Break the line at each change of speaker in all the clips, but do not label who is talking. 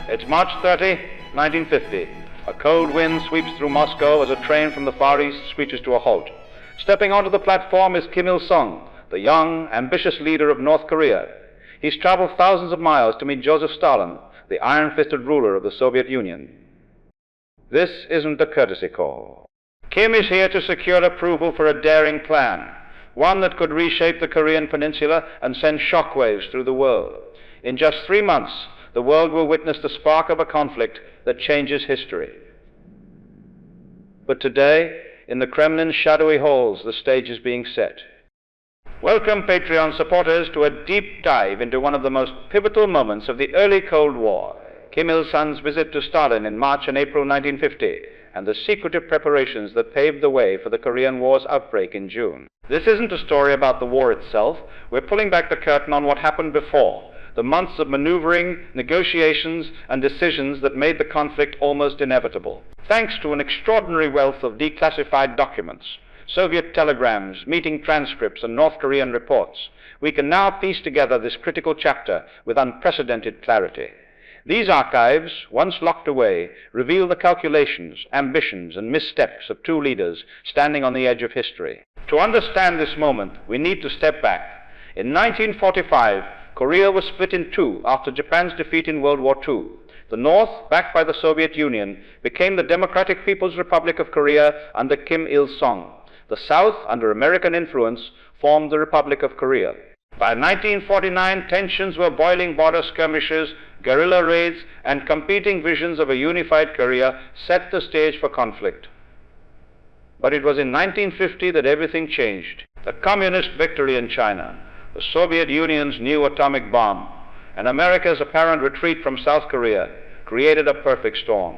It's March 30, 1950. A cold wind sweeps through Moscow as a train from the Far East screeches to a halt. Stepping onto the platform is Kim Il-sung, the young, ambitious leader of North Korea. He's traveled thousands of miles to meet Joseph Stalin, the iron-fisted ruler of the Soviet Union. This isn't a courtesy call. Kim is here to secure approval for a daring plan, one that could reshape the Korean Peninsula and send shockwaves through the world. In just 3 months, the world will witness the spark of a conflict that changes history. But today, in the Kremlin's shadowy halls, the stage is being set. Welcome, Patreon supporters, to a deep dive into one of the most pivotal moments of the early Cold War, Kim Il-sung's visit to Stalin in March and April 1950, and the secretive preparations that paved the way for the Korean War's outbreak in June. This isn't a story about the war itself. We're pulling back the curtain on what happened before, the months of maneuvering, negotiations, and decisions that made the conflict almost inevitable. Thanks to an extraordinary wealth of declassified documents, Soviet telegrams, meeting transcripts, and North Korean reports, we can now piece together this critical chapter with unprecedented clarity. These archives, once locked away, reveal the calculations, ambitions, and missteps of two leaders standing on the edge of history. To understand this moment, we need to step back. In 1945, Korea was split in two after Japan's defeat in World War II. The North, backed by the Soviet Union, became the Democratic People's Republic of Korea under Kim Il-sung. The South, under American influence, formed the Republic of Korea. By 1949, tensions were boiling. Border skirmishes, guerrilla raids, and competing visions of a unified Korea set the stage for conflict. But it was in 1950 that everything changed. The communist victory in China, the Soviet Union's new atomic bomb, and America's apparent retreat from South Korea created a perfect storm.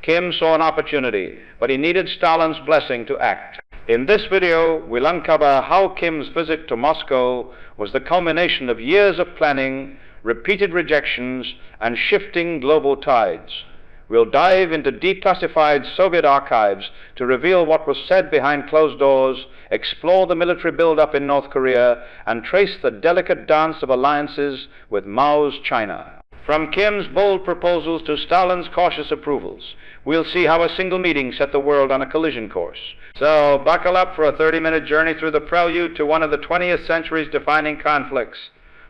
Kim saw an opportunity, but he needed Stalin's blessing to act. In this video, we'll uncover how Kim's visit to Moscow was the culmination of years of planning, repeated rejections, and shifting global tides. We'll dive into declassified Soviet archives to reveal what was said behind closed doors, explore the military buildup in North Korea, and trace the delicate dance of alliances with Mao's China. From Kim's bold proposals to Stalin's cautious approvals, we'll see how a single meeting set the world on a collision course. So buckle up for a 30-minute journey through the prelude to one of the 20th century's defining conflicts,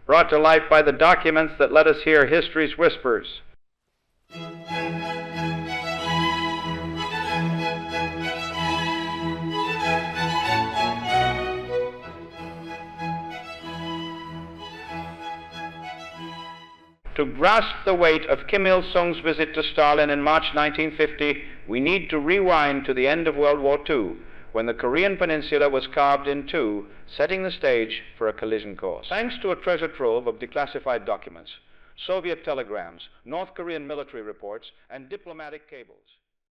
brought to life by the documents that let us hear history's whispers. To grasp the weight of Kim Il-sung's visit to Stalin in March 1950, we need to rewind to the end of World War II, when the Korean Peninsula was carved in two, setting the stage for a collision course. Thanks to a treasure trove of declassified documents, Soviet telegrams, North Korean military reports, and diplomatic cables,